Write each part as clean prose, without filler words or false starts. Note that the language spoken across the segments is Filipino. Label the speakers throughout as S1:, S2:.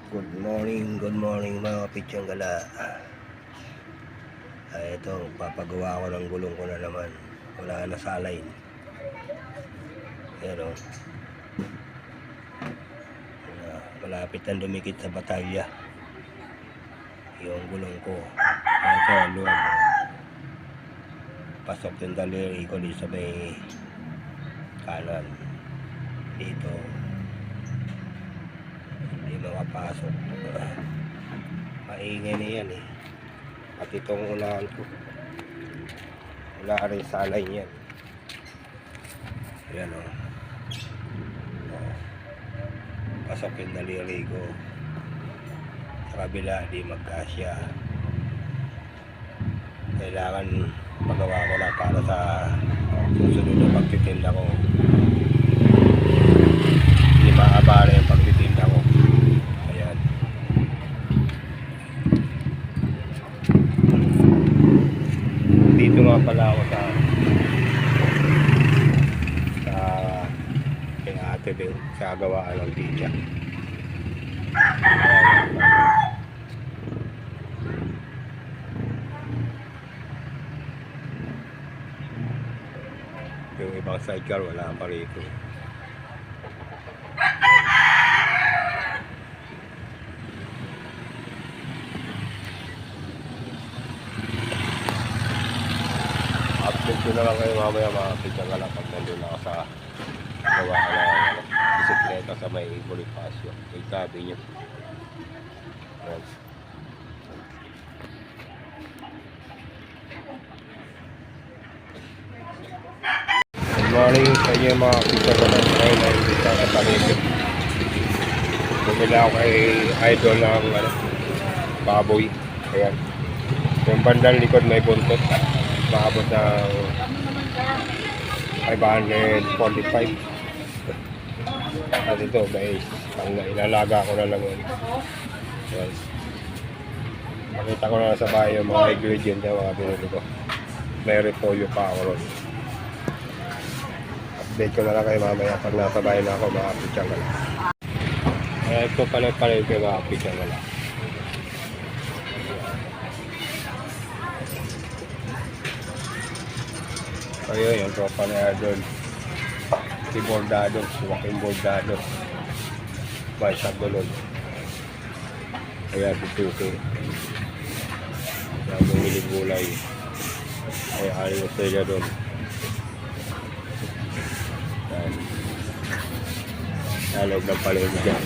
S1: Good morning mga pityang gala. Ito, papagawa ko ng gulong ko na naman. Wala na salay. Pero malapit na dumikit sa batalya yung gulong ko. Ito, luwag. Pasok yung daliri ko dito sa may kanan. Dito hindi makapasok. Maingay na yan eh. At itong unahan ko, wala rin salay niyan. Ayan o. Pasok yung daliri ko. Sa kabila, di magkasya. Kailangan magawa ko na para sa susunod na pagtitinda ko. Hindi maabala yung pagtitinda ko. Ayan. Dito nga pala ako sa kay Ate Bel sa gawaan ng pizza. Yung ibang sidecar wala pa rito. Update ko na lang kayo mamaya mga pizza nga lang pag nandun ako sa gawa ka ng bisikleta sa may Bonifacio. May tabi nyo. Ayan. Good morning sa inyo mga pizza nga lang. Ngayon ay pizza sa paligid. Bumili ako kay Idol ng baboy. Ayan. Yung bandang likod may buntot. Maabot ng 545. At ito guys, ang inalaga ko na lang yun. Ayan. Makita ko na sa bahay yung mga ingredients na mga binili ko. May repolyo pa ako ron. Update ko na lang kayo mamaya pag nasa bahay na ako mga pichang gala. Ito pala yung mga pichang gala. Ayun, yung tropa na Idol. Si Bordado, si Joaquin Bordado. May Sagolod. Kaya bitukin. Kaya bumiling gulay. Ay, aling sila doon. Yan. Nalog ng paligid dyan.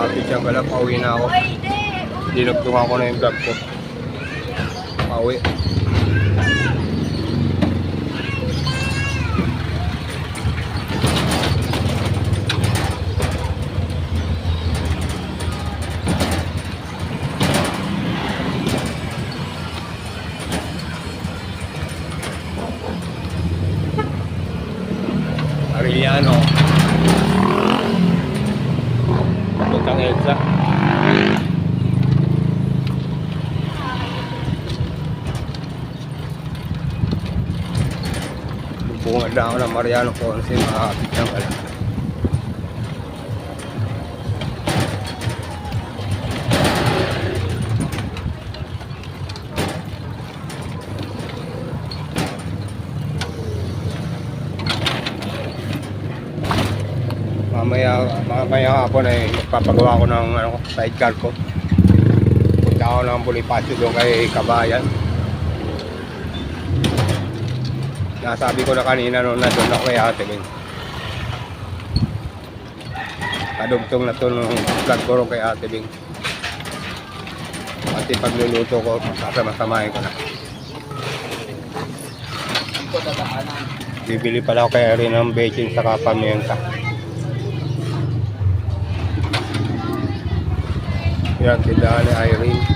S1: Pichang gala, pauwi na ako. Dinugtungan ko na yung vlog ko. Pauwi. Arellano. Puntang Elsa. Bungad na ako ng Mariano Ponce, makakapit ng kalan. Mamaya hapon ay magpapagawa ko ng sidecar ko. Punta ako ng Bonifacio doon kay Kabayan. Nasabi ko na kanina nung nandun ako kay Ate Bel. Kadugtong na ito nung vlog ko rin kay Ate Bel. Pati pagluluto ko, masama-samahin ko na. Bibili pala ako kay rin ng bechin sa pamienta. Yan, tindahan ni Irene.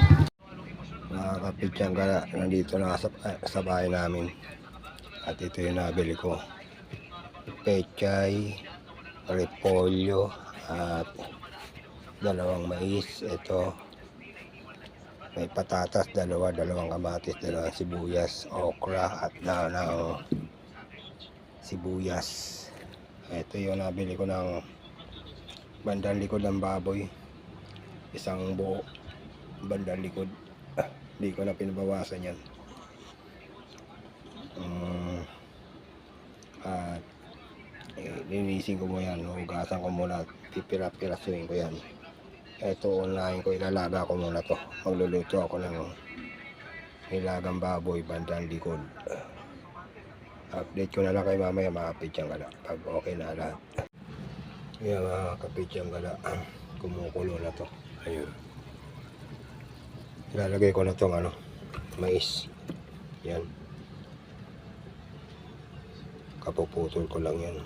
S1: Mga kapitsyang gala, nandito na sa bahay namin. At ito yung nabili ko. Pechay, repolyo, at dalawang mais. Ito, May patatas, dalawang kamatis, dalawang sibuyas, okra at ng sibuyas. Ito yung nabili ko ng bandang likod ng baboy. Isang buo bandang likod. Hindi ko na pinabawasan yan. At linisin ko mo yan. Hugasan ko muna. Pipira-pirasuin ko yan. Ito unahin ko. Ilalaga ko muna to. Magluluto ako ng nilagang baboy bandang likod. Update ko na lang kay mamaya mga kapitsyang gala pag okay na lahat. Yan mga kapitsyang gala, kumukulo na to. Ayun, ilalagay ko na tong mais. Yan, kapuputol ko lang yan.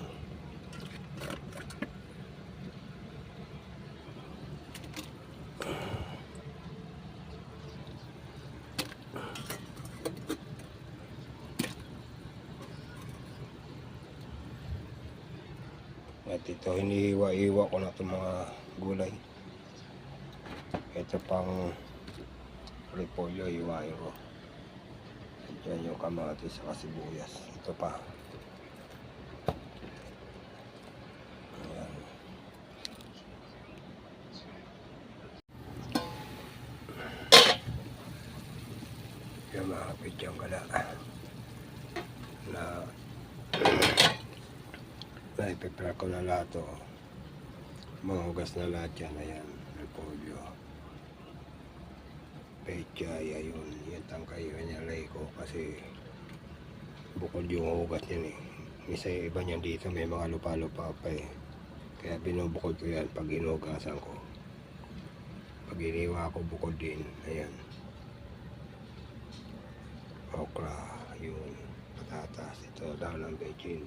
S1: At ito, hinihiwa-hiwa ko na itong mga gulay. Ito pang repolyo, hiwain ko. Diyan yung kamatis sa sibuyas. Ito pa. Ayan. Yung mga pidyang gala na ipiprep ko na lahat to. Mahugas na lahat yan. Ayan, repolyo, pechay, ayun, yung tangkay, inalay ko kasi bukod yung hugas yan eh. Isa iba niyan dito, may mga lupa-lupa pa eh. Kaya binubukod ko yan pag inugasan ko. Pag iniwa ko, bukod din. Ayan, okra, yun, patatas, ito daw ng bechin.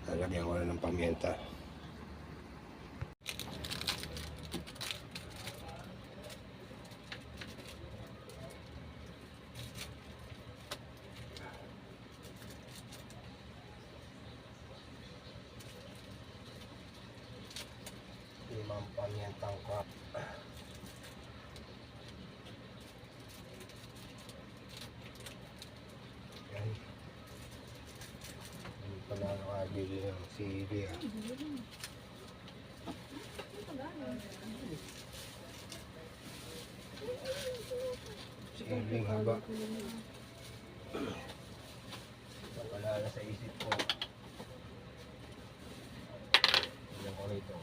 S1: Lalagyan ko na ng pamienta. Limang pamientang crop. Yan. Hindi pa na nakabili ng sili ah. Siling haba. Napalala sa isip ko. Tignan ko rito.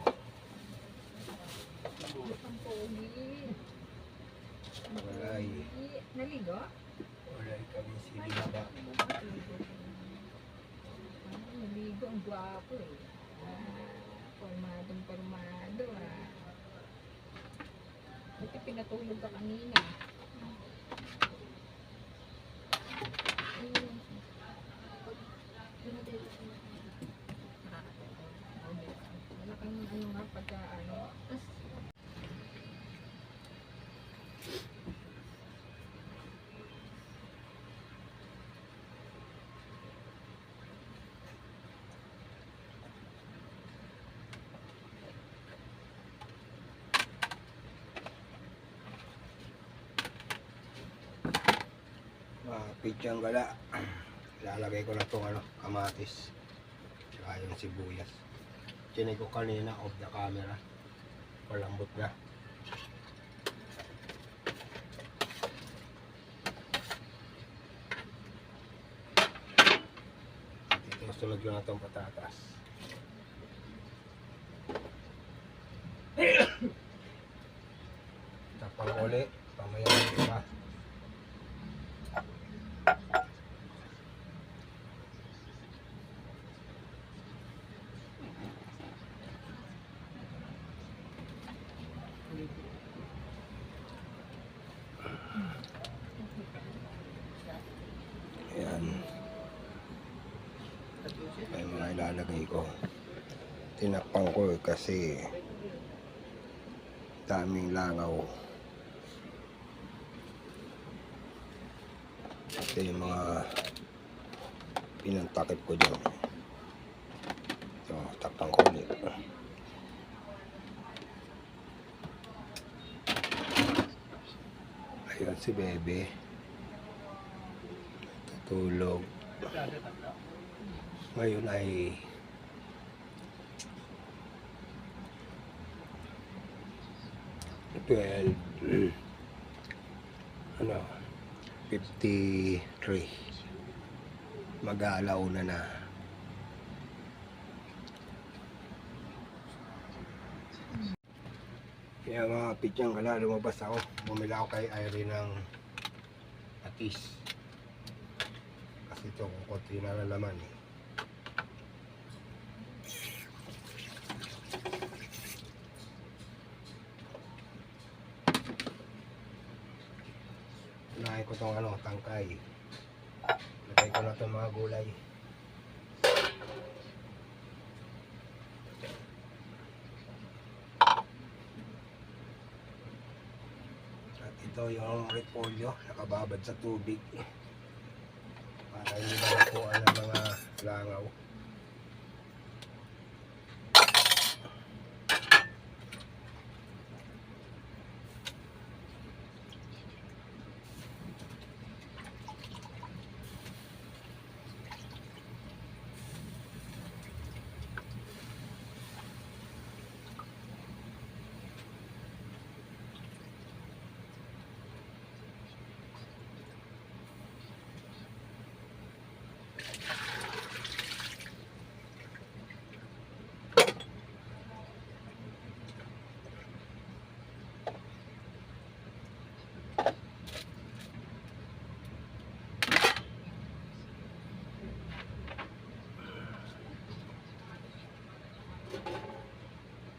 S1: Walay.
S2: Naligo?
S1: Walay kami siling haba.
S2: Naligo, ang gwapo eh. Pormadong-pormado ah. Buti pinatulog ka kanina. Malaking nga pagka
S1: Pidyang gala. Ilalagay ko na itong kamatis. Tsaka yung sibuyas. Chinig ko kanina off the camera. Malambot na. At ito sunod ko na itong patatas. Tapang uli. Pamaya ng iba. Ayan. Ay mga ilalagay ko. Tinakpan ko kasi daming langaw. Ito yung mga pinantakip ko dyan. Ito, takpan ko ulit. si Bebe. Tutulog. Ngayon ay twelve ano 53. Mag-aalauna na. Kaya mga pityang kala, lumabas ako. Bumili ako kay Irene ng patis. Kasi ito kung konti na laman eh. Unahin ko itong tangkay. Lagay ko na itong mga gulay. Ito yung repolyo, nakababad sa tubig para hindi malakuan ng mga langaw.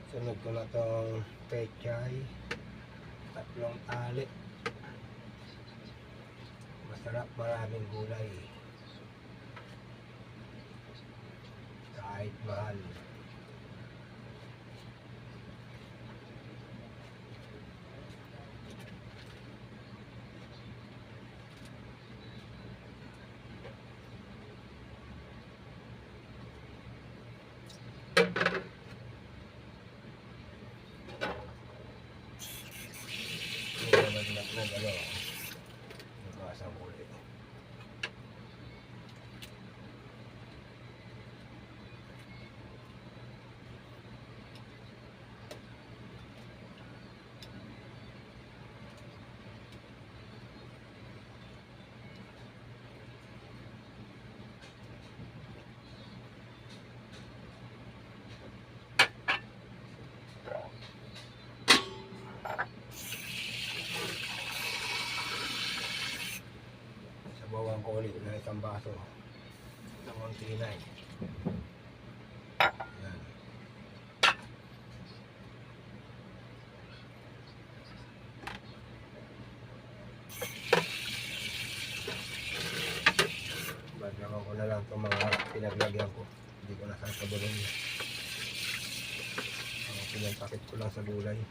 S1: Sunod ko na itong pechay, 3 tali. Masarap, maraming gulay. Kahit mahal. Bawang ko ulit na isang baso ng kontinay. Yan. Baglaman ko na lang itong mga pinaglagyan ko. Hindi ko na sasabunin. Pinagpakit ko lang sa gulay.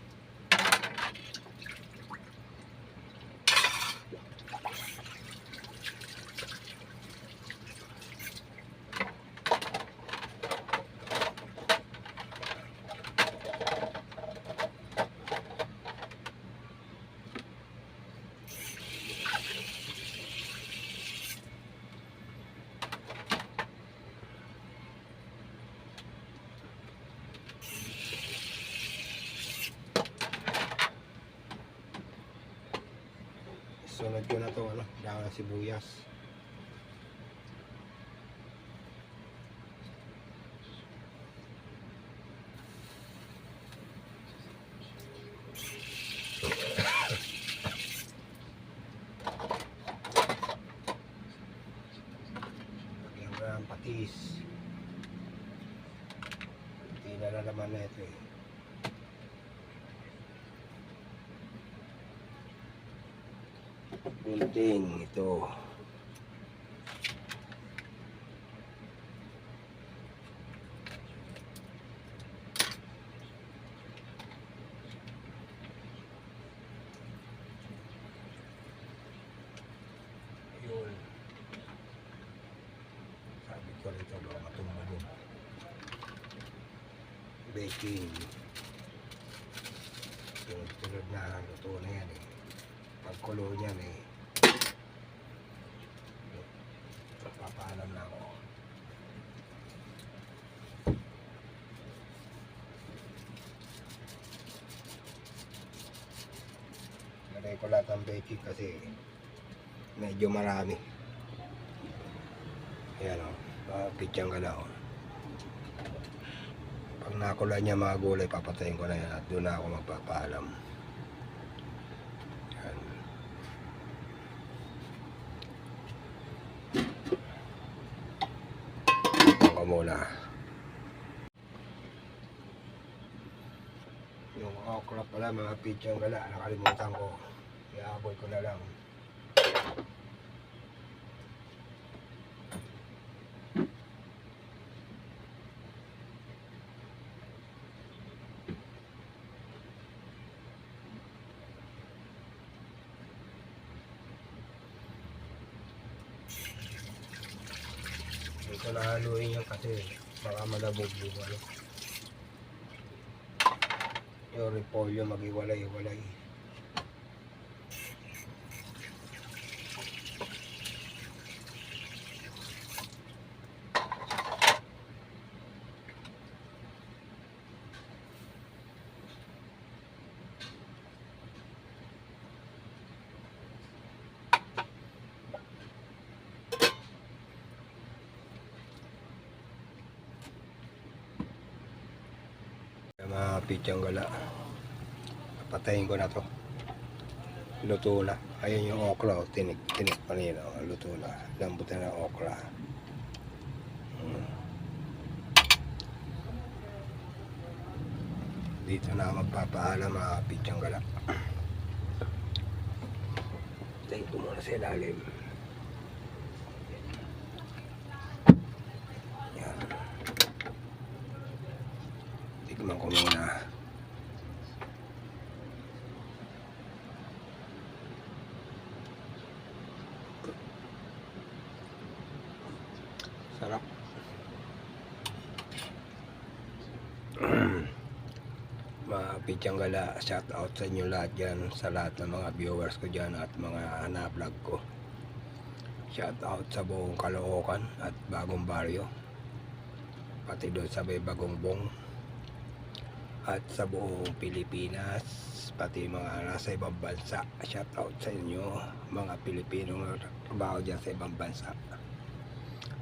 S1: Sunod ko na ito, dahon ng sibuyas. Lagyan ko ng patis. Hindi na nalaman na ito eh. Kunting ito. Yun. Sabi ko rito baka matumba din. Baking. Sunod-sunod na luto na yan eh. Pagkulo niyan eh. Papaalam na ako. Lagay ko lahat ng baking kasi medyo marami. Ayan o, pityang ka na o. Pag nakula niya mga gulay, papatayin ko na yan at doon na ako magpapaalam. Ayan. Ito muna. Yung okra pala, mga pityang gala, nakalimutan ko. Iaabot ko na lang. Ito na haluin yan kasi baka malabog yung ano. Yung repolyo mag-iwalay-iwalay. Mga pityang gala, patayin ko na to. Luto na. Ayun yung okra, tinik pa nila. Luto na, lambutan ng okra. Dito na magpapaalam mga pityang gala. Tayo ko muna sa ilalim. Yan. Tikman ko muna. Sarap. Mga pityang gala, shout out sa inyo lahat dyan, sa lahat ng mga viewers ko dyan at mga na-vlog ko. Shout out sa buong Caloocan at Bagong Baryo, pati doon sa may Bagong Bong, at sa buong Pilipinas, pati mga nasa ibang bansa. Shout out sa inyo mga Pilipinong nagtrabaho dyan sa ibang bansa.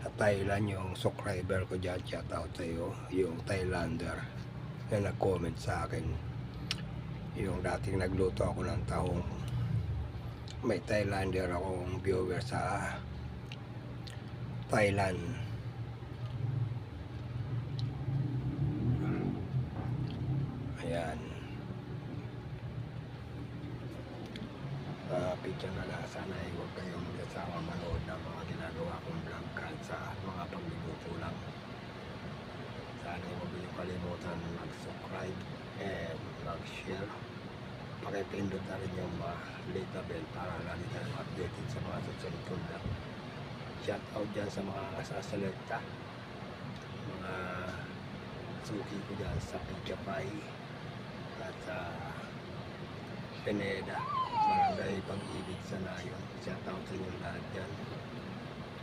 S1: Sa Thailand, yung subscriber ko dyan, shout out sa iyo, yung Thailander na nag-comment sa akin. Yung dating nagluto ako ng tahong, may Thailander akong viewer sa Thailand. Ayan. Pityang gala, sana ay huwag kayong mag-asawa manood ng mga ginagawa kong vlog kahit sa mga pagluluto lang. Sana huwag niyo kalimutan mag-subscribe and mag-share. Pakipindot na rin yung lita bell para lagi tayong updated sa mga susunod kong vlog. Shout out dyan sa mga sasalita, mga suki ko dyan sa Pichapay at sa Pineda, Barangay Pag-ibig sa Nayon. Shout out sa inyo lahat dyan,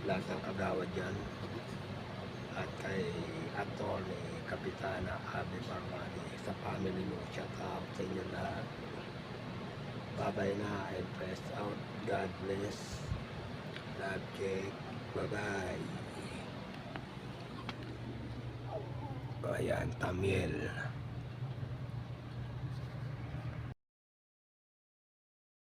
S1: lahat ng kagawad dyan, at kay Atty. Kapitana Abby Barmani sa family mo. Shout out sa inyo lahat. Bye-bye na and press out. God bless. Love, Jake. Bye-bye. Ayan, Tamiel.